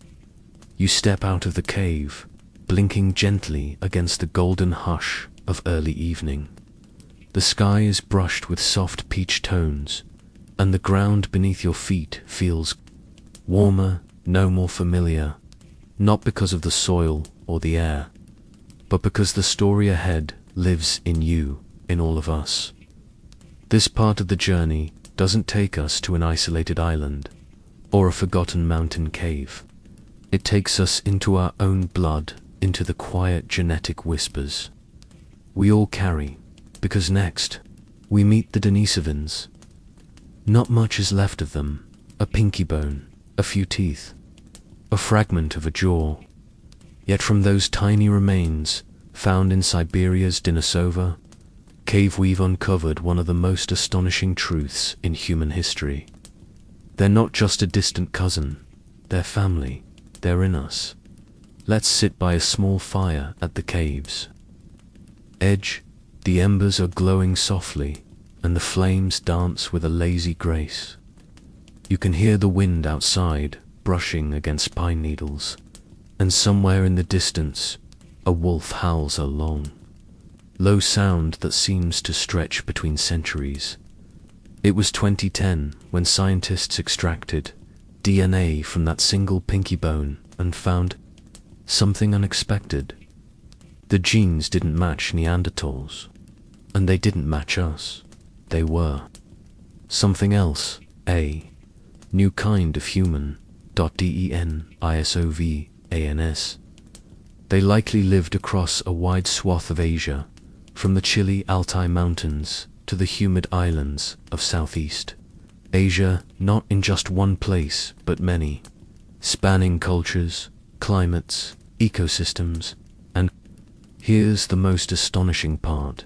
You step out of the cave, blinking gently against the golden hush of early evening. The sky is brushed with soft peach tones, and the ground beneath your feet feels warmer, no more familiar, not because of the soil or the air, but because the story ahead lives in you, in all of us. This part of the journey doesn't take us to an isolated island or a forgotten mountain cave. It takes us into our own blood, into the quiet genetic whispers we all carry, because next we meet the Denisovans. Not much is left of them, a pinky bone, a few teeth, a fragment of a jaw. Yet from those tiny remains found in Siberia's Denisova cave we've uncovered one of the most astonishing truths in human history. They're not just a distant cousin, they're family, they're in us. Let's sit by a small fire at the cave's edge. The embers are glowing softly, and the flames dance with a lazy grace. You can hear the wind outside brushing against pine needles, and somewhere in the distance, a wolf howls a long, low sound that seems to stretch between centuries. It was 2010 when scientists extracted DNA from that single pinky bone and found something unexpected. The genes didn't match Neanderthals, and they didn't match us. They were something else, a new kind of human. DENISOVANS. They likely lived across a wide swath of Asia, from the chilly Altai Mountains to the humid islands of Southeast Asia, not in just one place, but many, spanning cultures, climates, ecosystems, and here's the most astonishing part.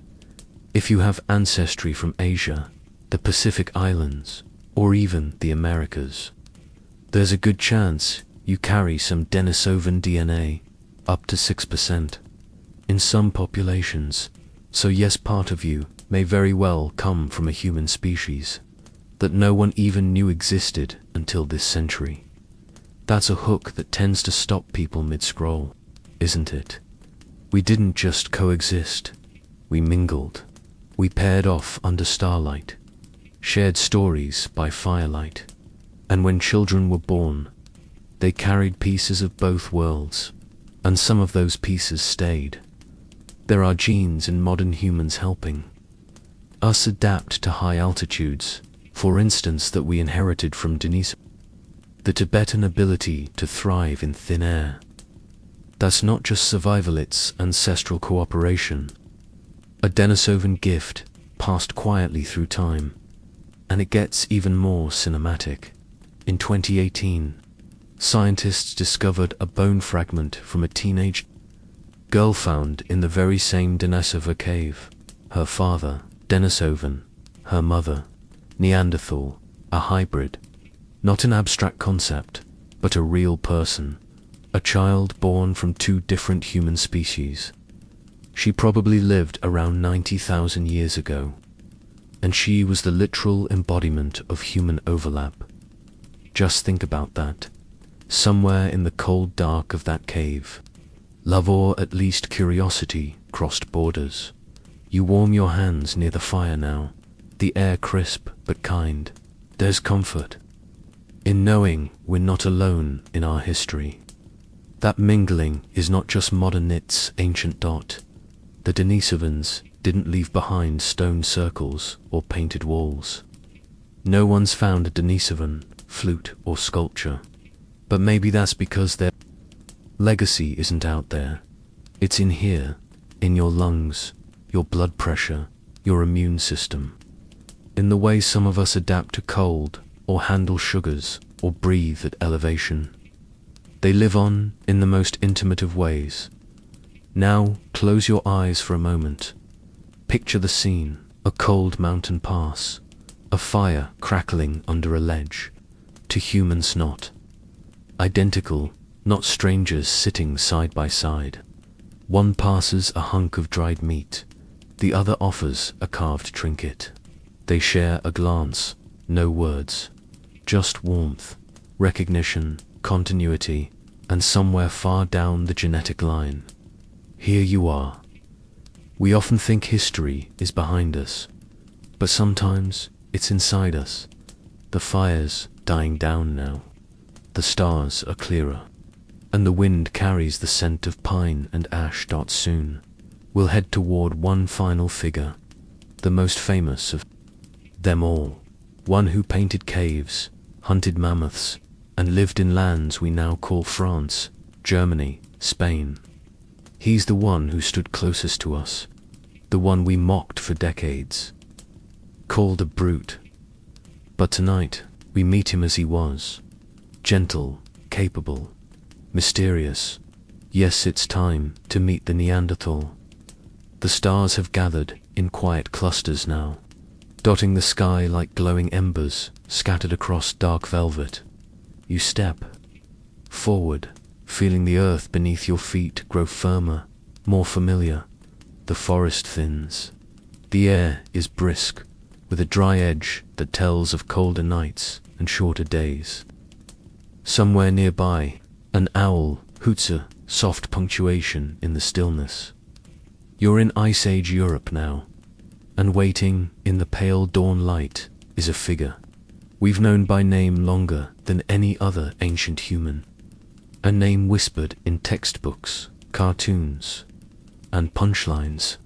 If you have ancestry from Asia, the Pacific Islands, or even the Americas, there's a good chance you carry some Denisovan DNA, up to 6%, in some populations. So yes, part of you may very well come from a human species that no one even knew existed until this century. That's a hook that tends to stop people mid-scroll, isn't it? We didn't just coexist, we mingled. We paired off under starlight, shared stories by firelight, and when children were born, they carried pieces of both worlds, and some of those pieces stayed. There are genes in modern humans helping us adapt to high altitudes, for instance, that we inherited from Denisova. The Tibetan ability to thrive in thin air, That's not just survival, it's ancestral cooperation. A Denisovan gift passed quietly through time. And it gets even more cinematic. In 2018, scientists discovered a bone fragment from a teenage girl found in the very same Denisova cave. Her father, Denisovan; her mother, Neanderthal, a hybrid. Not an abstract concept, but a real person. A child born from two different human species. She probably lived around 90,000 years ago. And she was the literal embodiment of human overlap. Just think about that. Somewhere in the cold dark of that cave, love or at least curiosity crossed borders. You warm your hands near the fire now, the air crisp but kind. There's comfort in knowing we're not alone in our history. That mingling is not just modern, it's ancient. The Denisovans didn't leave behind stone circles or painted walls. No one's found a Denisovan flute or sculpture. But maybe that's because their legacy isn't out there. It's in here, in your lungs, your blood pressure, your immune system. In the way some of us adapt to cold, or handle sugars, or breathe at elevation. They live on in the most intimate of ways. Now, close your eyes for a moment. Picture the scene: a cold mountain pass, a fire crackling under a ledge, to human snot. Identical, not strangers sitting side by side. One passes a hunk of dried meat, the other offers a carved trinket. They share a glance, no words, just warmth, recognition, continuity, and somewhere far down the genetic line, here you are. We often think history is behind us, but sometimes it's inside us. The fire's dying down now. The stars are clearer, and the wind carries the scent of pine and ash. Soon, we'll head toward one final figure, the most famous of them all, one who painted caves, hunted mammoths, and lived in lands we now call France, Germany, Spain. He's the one who stood closest to us, the one we mocked for decades, called a brute. But tonight, we meet him as he was, gentle, capable, mysterious. Yes, it's time to meet the Neanderthal. The stars have gathered in quiet clusters now, dotting the sky like glowing embers scattered across dark velvet. You step forward, feeling the earth beneath your feet grow firmer, more familiar. The forest thins. The air is brisk, with a dry edge that tells of colder nights and shorter days. Somewhere nearby, an owl hoots a soft punctuation in the stillness. You're in Ice Age Europe now, and waiting in the pale dawn light is a figure we've known by name longer than any other ancient human. A name whispered in textbooks, cartoons, and punchlines.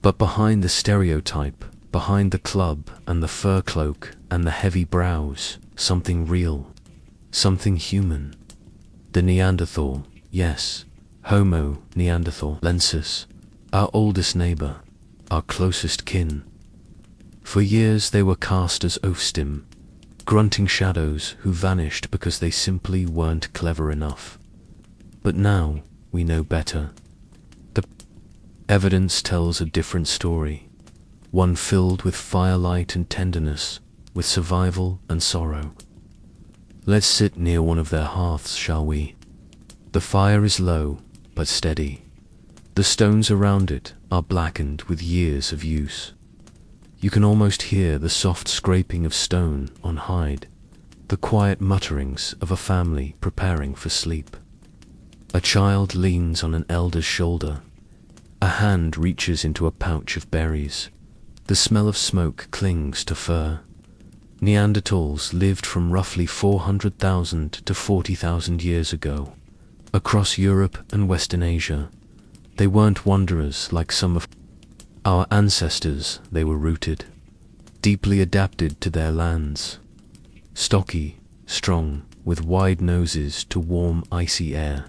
But behind the stereotype, behind the club and the fur cloak and the heavy brows, something real, something human. The Neanderthal, yes, Homo neanderthalensis, our oldest neighbor, our closest kin. For years they were cast as oafstim, grunting shadows who vanished because they simply weren't clever enough. But now we know better. The evidence tells a different story, one filled with firelight and tenderness, with survival and sorrow. Let's sit near one of their hearths, shall we? The fire is low, but steady. The stones around it are blackened with years of use. You can almost hear the soft scraping of stone on hide, the quiet mutterings of a family preparing for sleep. A child leans on an elder's shoulder. A hand reaches into a pouch of berries. The smell of smoke clings to fur. Neanderthals lived from roughly 400,000 to 40,000 years ago. Across Europe and Western Asia, they weren't wanderers like some of our ancestors. They were rooted, deeply adapted to their lands. Stocky, strong, with wide noses to warm, icy air.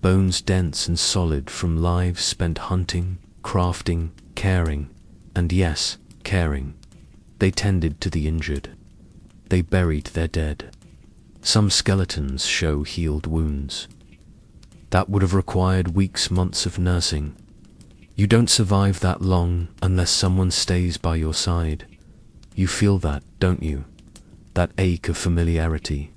bones dense and solid from lives spent hunting, crafting, caring, and yes, caring. They tended to the injured. They buried their dead. Some skeletons show healed wounds. That would have required weeks, months of nursing. You don't survive that long unless someone stays by your side. You feel that, don't you? That ache of familiarity.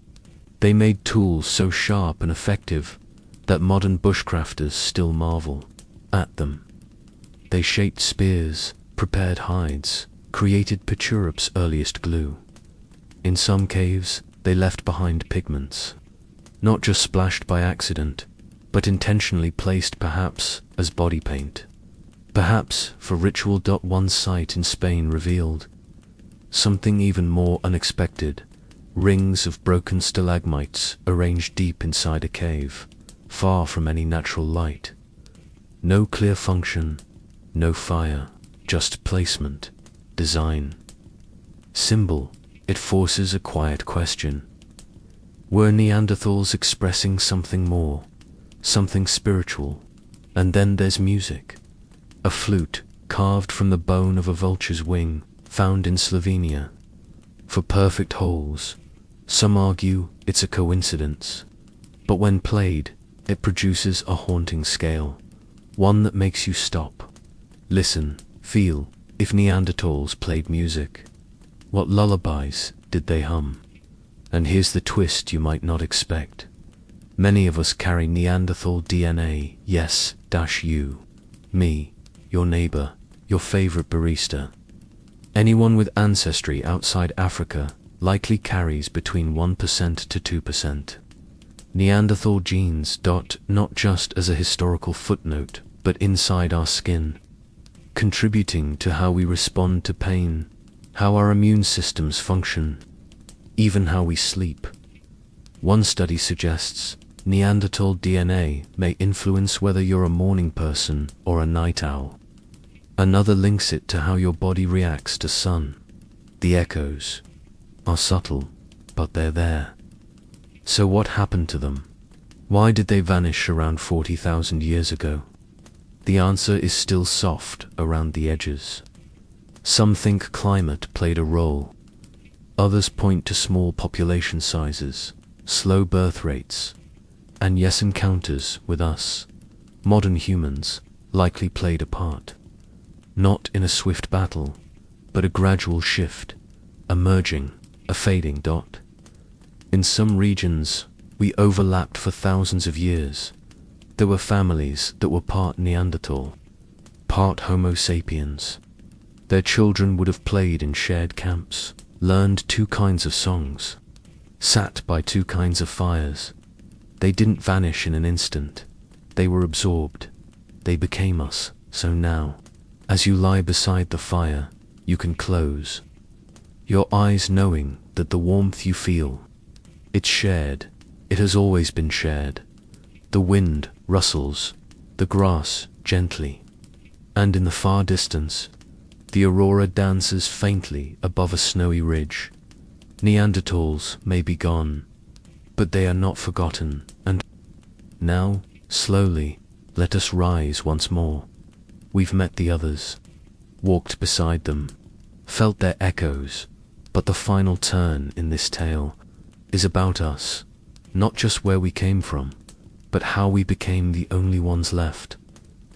They made tools so sharp and effective that modern bushcrafters still marvel at them. They shaped spears, prepared hides, created Pachurup's earliest glue. In some caves, they left behind pigments, not just splashed by accident, but intentionally placed perhaps as body paint. Perhaps for ritual. One site in Spain revealed something even more unexpected: rings of broken stalagmites arranged deep inside a cave, far from any natural light. No clear function, no fire, just placement, design, symbol. It forces a quiet question. Were Neanderthals expressing something more, something spiritual? And then there's music. A flute, carved from the bone of a vulture's wing, found in Slovenia. For perfect holes. Some argue it's a coincidence. But when played, it produces a haunting scale. One that makes you stop. Listen, feel. If Neanderthals played music, what lullabies did they hum? And here's the twist you might not expect. Many of us carry Neanderthal DNA. Yes, you, me, your neighbor, your favorite barista. Anyone with ancestry outside Africa likely carries between 1% to 2%. Neanderthal genes. Not just as a historical footnote, but inside our skin, contributing to how we respond to pain, how our immune systems function, even how we sleep. One study suggests Neanderthal DNA may influence whether you're a morning person or a night owl. Another links it to how your body reacts to sun. The echoes are subtle, but they're there. So what happened to them? Why did they vanish around 40,000 years ago? The answer is still soft around the edges. Some think climate played a role. Others point to small population sizes, slow birth rates, and yes, encounters with us, modern humans, likely played a part. Not in a swift battle, but a gradual shift, a merging, a fading. In some regions, we overlapped for thousands of years. There were families that were part Neanderthal, part Homo sapiens. Their children would have played in shared camps, learned two kinds of songs, sat by two kinds of fires. They didn't vanish in an instant. They were absorbed. They became us. So now, as you lie beside the fire, you can close your eyes knowing that the warmth you feel, it's shared. It has always been shared. The wind rustles, the grass gently, and in the far distance, the aurora dances faintly above a snowy ridge. Neanderthals may be gone, but they are not forgotten. And now, slowly, let us rise once more. We've met the others, walked beside them, felt their echoes, but the final turn in this tale is about us, not just where we came from, but how we became the only ones left.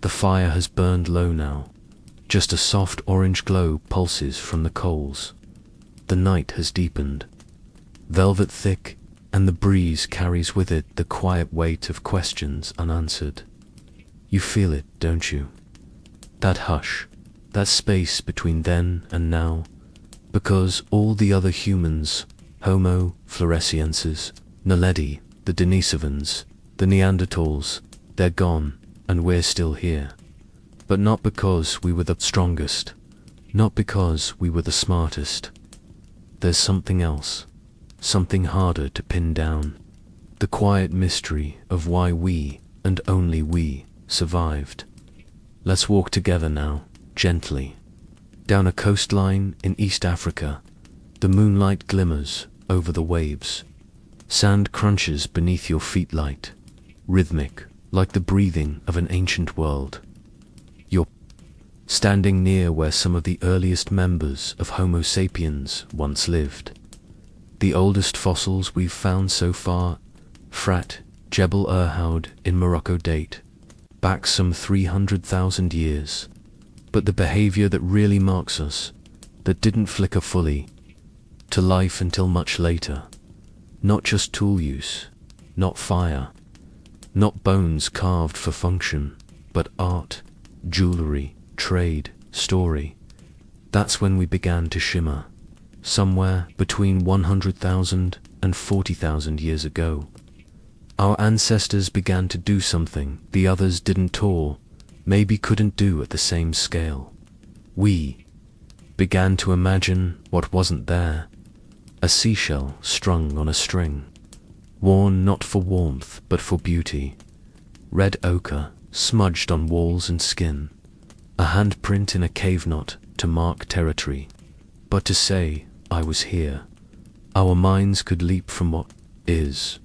The fire has burned low now. Just a soft orange glow pulses from the coals. The night has deepened, velvet thick, and the breeze carries with it the quiet weight of questions unanswered. You feel it, don't you? That hush, that space between then and now, because all the other humans, Homo floresiensis, Naledi, the Denisovans, the Neanderthals, they're gone, and we're still here. But not because we were the strongest, not because we were the smartest. There's something else, something harder to pin down. The quiet mystery of why we, and only we, survived. Let's walk together now, gently. Down a coastline in East Africa, the moonlight glimmers over the waves. Sand crunches beneath your feet light, rhythmic, like the breathing of an ancient world. You're standing near where some of the earliest members of Homo sapiens once lived. The oldest fossils we've found so far, Frat Jebel Irhoud in Morocco, date back some 300,000 years. But the behavior that really marks us, that didn't flicker fully to life until much later, not just tool use, not fire, not bones carved for function, but art, jewelry, trade, story. That's when we began to shimmer, somewhere between 100,000 and 40,000 years ago. Our ancestors began to do something the others didn't or maybe couldn't do at the same scale. We began to imagine what wasn't there, a seashell strung on a string, worn not for warmth but for beauty, red ochre smudged on walls and skin, a handprint in a cave knot to mark territory. But to say, I was here, our minds could leap from what is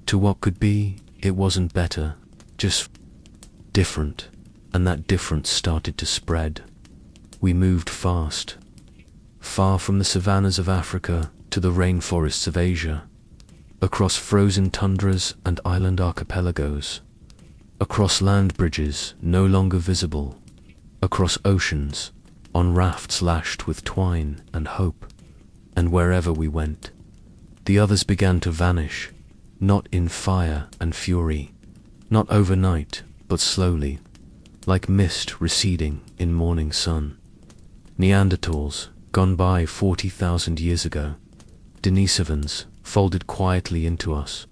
to what could be. It wasn't better, just different, and that difference started to spread. We moved fast, far from the savannas of Africa to the rainforests of Asia, across frozen tundras and island archipelagos, across land bridges no longer visible, across oceans, on rafts lashed with twine and hope. And wherever we went, the others began to vanish, not in fire and fury, not overnight, but slowly, like mist receding in morning sun. Neanderthals, gone by 40,000 years ago, Denisovans, folded quietly into us.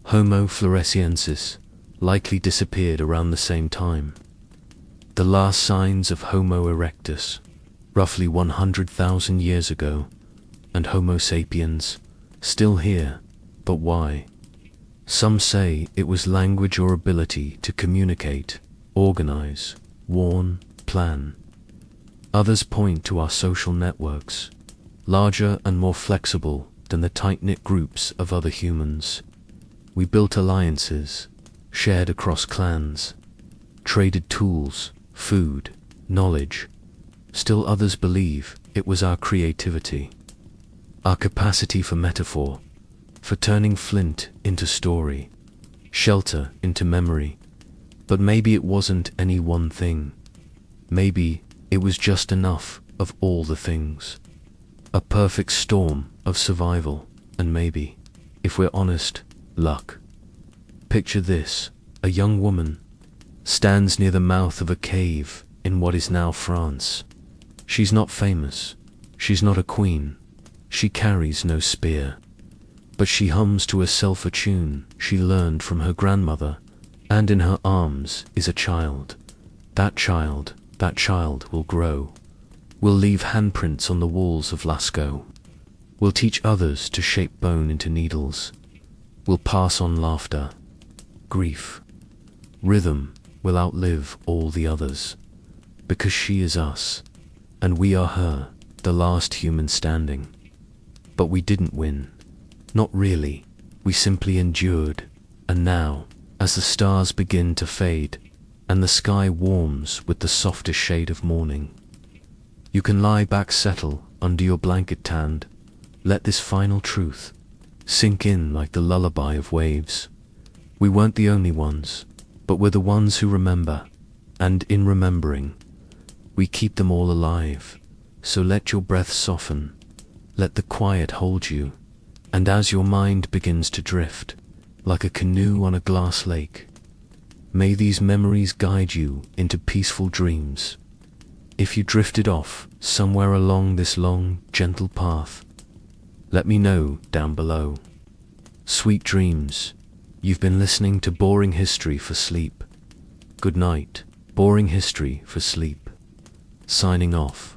Homo floresiensis likely disappeared around the same time. The last signs of Homo erectus, roughly 100,000 years ago, and Homo sapiens, still here, but why? Some say it was language or ability to communicate, organize, warn, plan. Others point to our social networks, larger and more flexible than the tight-knit groups of other humans. We built alliances, shared across clans, traded tools, food, knowledge. Still others believe it was our creativity, our capacity for metaphor, for turning flint into story, shelter into memory. But maybe it wasn't any one thing. Maybe it was just enough of all the things. A perfect storm of survival, and maybe, if we're honest, luck. Picture this: a young woman stands near the mouth of a cave in what is now France. She's not famous, she's not a queen, she carries no spear, but she hums to herself a tune she learned from her grandmother, and in her arms is a child. That child will grow, will leave handprints on the walls of Lascaux, will teach others to shape bone into needles, will pass on laughter, grief, rhythm, will outlive all the others, because she is us, and we are her, the last human standing. But we didn't win. Not really. We simply endured. And now, as the stars begin to fade, and the sky warms with the softest shade of morning, you can lie back, settle under your blanket tanned. Let this final truth sink in like the lullaby of waves. We weren't the only ones, but we're the ones who remember, and in remembering, we keep them all alive. So let your breath soften, let the quiet hold you, and as your mind begins to drift, like a canoe on a glass lake, may these memories guide you into peaceful dreams. If you drifted off somewhere along this long, gentle path, let me know down below. Sweet dreams. You've been listening to Boring History for Sleep. Good night. Boring History for Sleep. Signing off.